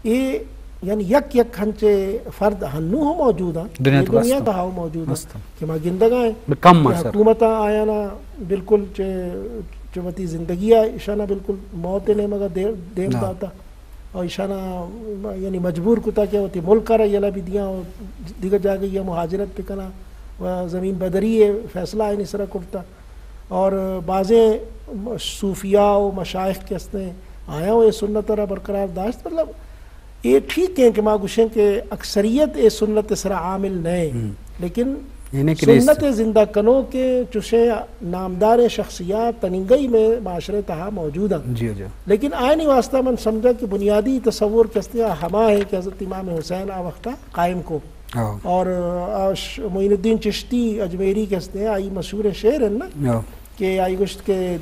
یہ یعنی یک ہنچے فرد ہنو ہو موجود ہیں دنیا کا ہاؤ موجود ہے کہ ما گندگاں حکومتاں آیا نا بالکل چوتی زندگی اشانہ بالکل موت نے مگا دیم داتا اور اشانہ یعنی مجبور کتا کہ ہوتی ملک رہا یلا بھی دیا دیگر جا گئی مہاجرت پہ کنا و زمین بدری فیصلہ ہے نسرہ کرتا اور بعضیں صوفیاء و مشائخ کے اسنے آیا ہو یہ سنت رہا برقرار داشت مطلب یہ ٹھیک ہے کہ ماں گوشیں کہ اکثریت یہ سنت سرا عامل نئے لیکن سنت زندہ کنوں کے چوشے نامدار شخصیات تنگئی میں معاشرے تہا موجود ہیں لیکن آئینی واسطہ من سمجھا کہ بنیادی تصور کہتے ہیں ہما ہے کہ حضرت امام حسین وقتہ قائم کو اور معین الدین چشتی اجمیری کہتے ہیں آئی مشہور شعر ہے نا کہ آئی گشت کے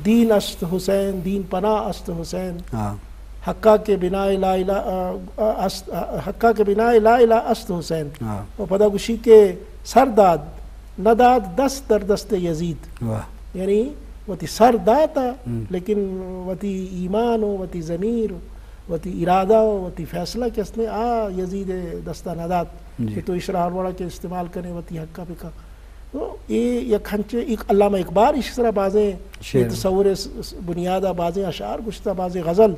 دین است حسین دین پناہ است حسین حقہ کے بنا لا الہ است حسین اور پدا گوشی کے سرداد نداد دست در دست یزید یعنی وتی سرداتا لیکن وتی ایمان و وتی ضمیر وتی ارادہ و وتی فیصلہ کس نے یزید دستہ نداد کہ تو اشراح الوڑا کے استعمال کریں وتی حقہ پکا تو یہ کھنچے ایک علامہ اقبال اس طرح بازیں تصور بنیادہ بازیں اشعار گشتہ بازیں غزل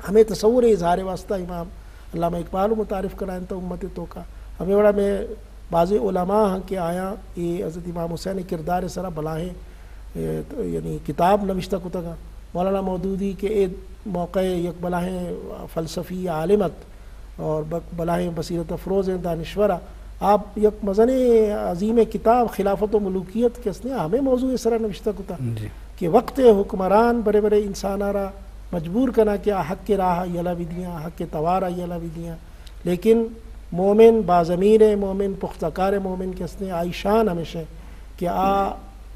ہمیں تصور اظہار واسطہ امام علامہ اقبال متعارف کرائیں تو امت تو کا ہمیں بڑا میں بعض علماء ہاں کے آیا یہ حضرت امام حسین کردار سرا بلاہیں یعنی کتاب نوشتہ کتا گا مولانا مودودی کے ایک موقع یک بلاہیں فلسفی عالمت اور بلاہیں بصیرت افروز دانشورہ آپ یک مزن عظیم کتاب خلافت و ملوکیت کے اس نے ہمیں موضوع سرا نوشتہ کتا کہ وقت حکمران بڑے بڑے انسان آرہ مجبور کرنا کیا حق کے راہ یلا بھی دیا حق کے توارہ یلا بھی دیا لیکن مومن بازمیر مومن پختکار مومن کے اس نے آئی شان ہمیشہ کہ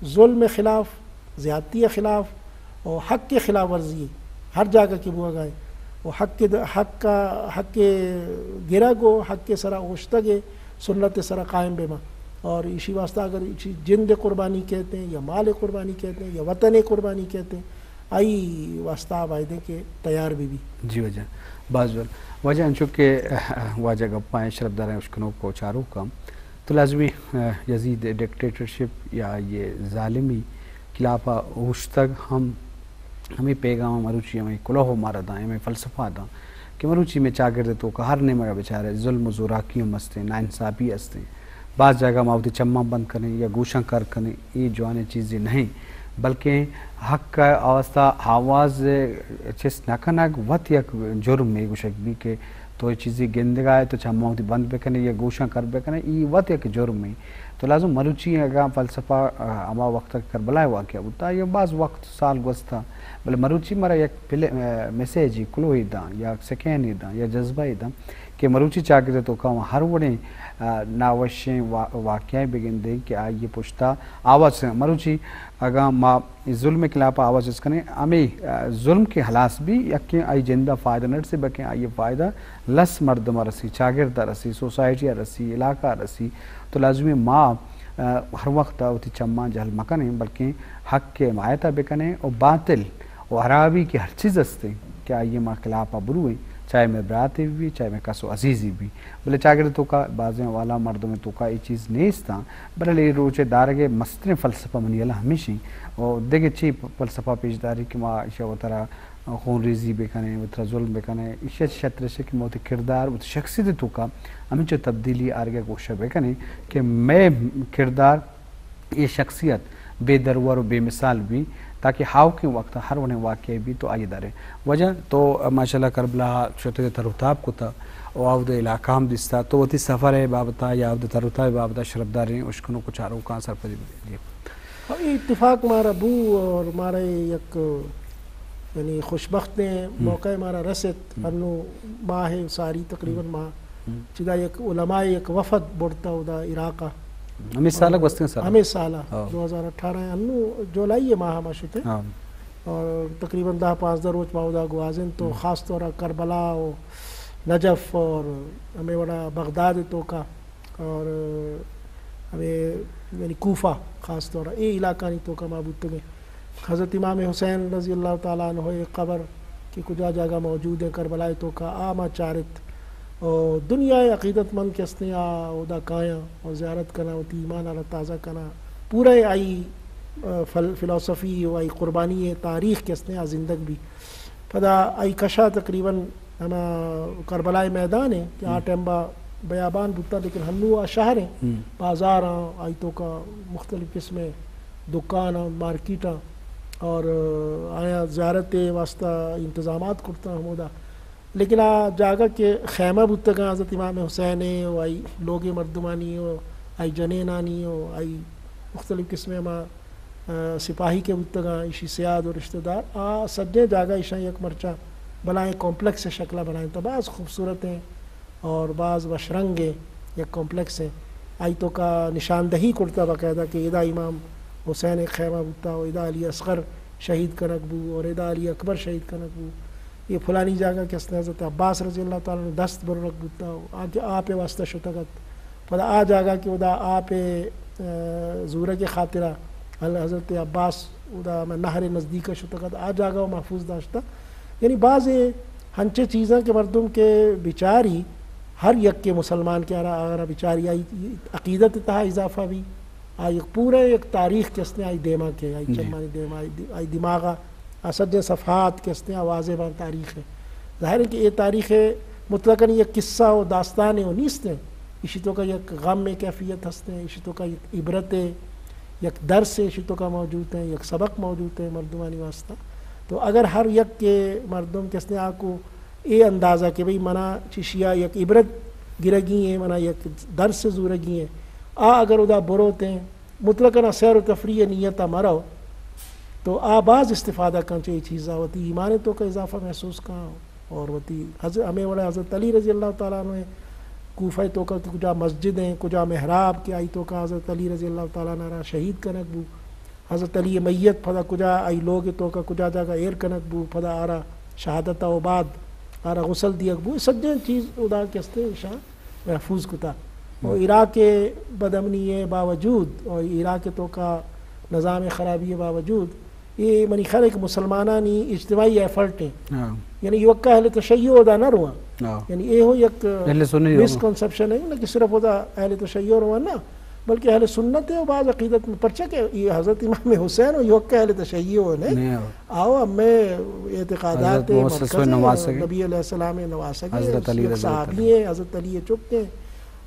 ظلم خلاف زیادتی خلاف اور حق کے خلاف ورزی ہر جگہ کی بوا گئے وہ حق کے گرہ گو حق کے سرا اوشتگے سنت سرا قائم بے ماں اور اسی واسطہ اگر جند قربانی کہتے ہیں یا مال قربانی کہتے ہیں یا وطن قربانی کہتے ہیں آئی واسطہ وعدے کے تیار بھی جی وجہ بعض وجہ انچو کہ واجہ گپائیں شرف داریں اشکنوں کو چاروں کام تو لازمی یزید ڈکٹیٹرشپ یا یہ ظالمی خلافہ اوشتگ ہمیں پیغام مروچی ہمیں کلوہ مارا دائیں ہمیں فلسفہ داں کہ مروچی میں چاگردے تو کہ ہر نمگا بیچارے ظلم و زوراکیوں مستیں ناانصافی ہستیں بعض جگہ ماوتی چمہ بند کریں یا گوشاں کر کریں یہ جوانے چیزیں نہیں بلکہ حق کا آوازہ آواز چیز نکنگ وط یک جرم میں گوشک بھی کہ تو یہ چیزی گندگاہ تو چاہ موتی بند بکنے یا گوشاں کر بکنے یہ وط یک جرم میں تو لازم مروچی اگاں فلسفہ اما وقت کربلائے واقعہ ہوتا یہ بعض وقت سال گزتا بلے مروچی مرا یک میسیجی کلوہی داں یا سکینی داں یا جذبہ داں کہ مروچی چاکتے تو کہاں ہر وڑیں ناوشیں واقعیں بگن دیں کہ آئیے پشتا آواز سے مروچی اگاں ما ظلم کے خلاف آواز اس کنے ہمیں ظلم کے حلاس بھی یقین آئی جندہ فائدہ نٹ سے بکیں آئیے فائدہ لس مردمہ رسی چاگردہ رسی سوسائٹیہ رسی علاقہ رسی تو لازمی ماں ہر وقت ہوتی چمہ جہل مکنے بلکہ حق کے حمایتہ بکنے اور باطل اور حرابی کی ہر چیز ہستے کہ آئیے ماں خلافہ بروئیں چاہے میں براتے بھی چاہے میں کسو عزیزی بھی بلے چاگر تو کا بعضیں والا مردوں میں تو کا یہ چیز نیستا بلے روچے دارگے مستر فلسفہ منی اللہ ہمیشہ اور دیکھے چی فلسفہ پیشداری کہ ماں اشیاء و طرح خون ریزی بکنے و طرح ظلم بکنے اشیاء شطر سے کہ موتی کردار و شخصیت تو کا ہمیں چو تبدیلی آرگے گوشہ بکنے کہ میں کردار یہ شخصیت بے درور و بے مثال بھی تاکہ ہاؤ کے وقت ہر انہیں واقعی بھی تو آئی دارے وجہ تو ماشاءاللہ کربلا شوتے ترتاب کو تھا اور آود علاقہ ہم دستا تو وہ تھی سفر ہے بابتا یا آود ترتاب بابتا شرفداری اشکنوں کو چاروں کہاں سر پدی بھی اتفاق مارا بو اور مارا یک یعنی خوشبخت نے موقع مارا رسط انو ماہ ساری تقریباً ماہ چیدہ یک علماء یک وفد بڑھتا ہو دا عراقہ ہمیں سالہ گوستے ہیں سر ہمیں سالہ 2018 انو جولائی ماہ ہما شتے اور تقریباً 10-15 روز پاؤدا گوازن تو خاص طورہ کربلا و نجف اور ہمیں بڑا بغداد تو کا اور ہمیں یعنی کوفہ خاص طورہ یہ علاقہ نہیں تو کا معبود تمہیں حضرت امام حسین رضی اللہ تعالیٰ عنہ قبر کہ کجا جگہ موجود ہیں کربلائے تو کا آما چارت اور دنیا عقیدت مند کے اسنے ادا کایا اور زیارت کرنا ہوتی ایمان اللہ تازہ کرنا پورے آئی فلسفی و آئی قربانی تاریخ کے اسنے زندگ بھی پدا آئی کشا تقریباً ہنا کربلائے میدان ہے کہ ٹیمبا بیابان بتا لیکن ہنو شہر ہیں بازار آئی تو کا مختلف قسم دکان مارکیٹاں اور آیا زیارت واسطہ انتظامات کرتا ہمودا لیکن جاگا کہ خیمہ بتگا حضرت امام حسین و آئی لوگ مردمانی و آئی جنینانی و آئی مختلف قسم ما سپاہی کے بتگا ایشی سیاد و رشتہ دار سجے جاگا ایشا یک مرچہ بلائیں کمپلیکس شکلہ بنائیں تو بعض خوبصورت ہیں اور بعض بشرنگ ہیں یک کمپلیکس ہیں آئی تو کا نشاندہی کرتا باقاعدہ کہ ادا امام حسین خیمہ بتا و ادا علی اصغر شہید کنک بو اور ادا علی اکبر شہید کنک بو یہ فلانی جگہ کے اسنے حضرت عباس رضی اللہ تعالیٰ نے دست بررک بتا آگے آپ واسطہ شتگت پدا آ جاگا کہ ادا آپ زورہ کے خاطرہ حضرت عباس ادا میں نہر نزدیک شتگت آ جاگا و محفوظ داشتا یعنی بعض ہنچے چیزیں کہ مردم کے بیچاری ہر یک کے مسلمان کے آگرہ بیچاری آئی عقیدت تہا اضافہ بھی آئی پورے ایک تاریخ کے اسنے آئی دیما کے آئی چمانی دیما آئی دماغا سجے صفحات کے اسنے واضح بار تاریخ ہے ظاہر ہے کہ یہ تاریخ مطلقاً یہ قصہ و داستان و نیست ہے اشتوں کا یک غم میں کیفیت ہستے ہیں اشتوں کا یک عبرت ہے یک درس ہے اشتوں کا موجود ہے یک سبق موجود ہے مردمانی واسطہ تو اگر ہر یک کے مردم کے اسنے آکو یہ اندازہ کہ بھئی منا چشیا یک عبرت گرگی ہیں منا یک درس زورگی ہیں اگر ادا بروتے ہیں مطلقاً سیر و تفریح نیتہ مرو تو بعض استفادہ کن چاہیے چیزاں ہوتی ایمان تو کا اضافہ محسوس کہاں اور ہوتی ہمیں والا حضرت علی رضی اللہ تعالیٰ عنہ کوفہ تو کا کجا مسجد ہیں کجا محراب کے آئی تو کا حضرت علی رضی اللہ تعالیٰ عنہ شہید کنک بو حضرت علی میت پھدا کجا آئی لوگ تو کا کجا جگہ ایر کنک بو پھدا آرہ شہادت و بعد آرہ غسل دیگ بو سجن چیز ادا کستے شاہ محفوظ کتا اور عراق بدامنی باوجود اور عراق تو کا نظام خرابی باوجود یہ منی خیال ہے کہ مسلمانانی اجتماعی ایفرٹ ہیں یعنی یہ وقت اہل تشیع ادا نہ روا یعنی یہ ہو یک مسکنسپشن ہے نہ کہ صرف ادا اہل تشیع روا نہ بلکہ اہل سنت ہے اور بعض عقیدت میں پرچہ کہ یہ حضرت امام حسین اور یہ وقت اہل تشیع نہیں آؤ اب میں اعتقادات نبی علیہ السلام نواسگے صحابی ہیں حضرت علی چپ ہیں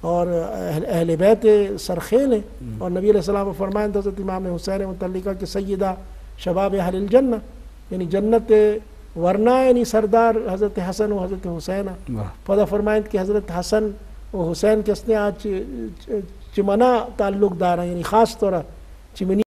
اور اہل بیت سرخیل ہیں اور نبی علیہ السلام فرمائیں حضرت امام حسین متعلقہ کہ سیدہ شباب اہل الجنہ یعنی جنت ورنہ یعنی سردار حضرت حسن و حضرت حسین پدا فرمائیں کہ حضرت حسن و حسین کے اسنے آج چمنا تعلق دار ہیں یعنی خاص طور چمنی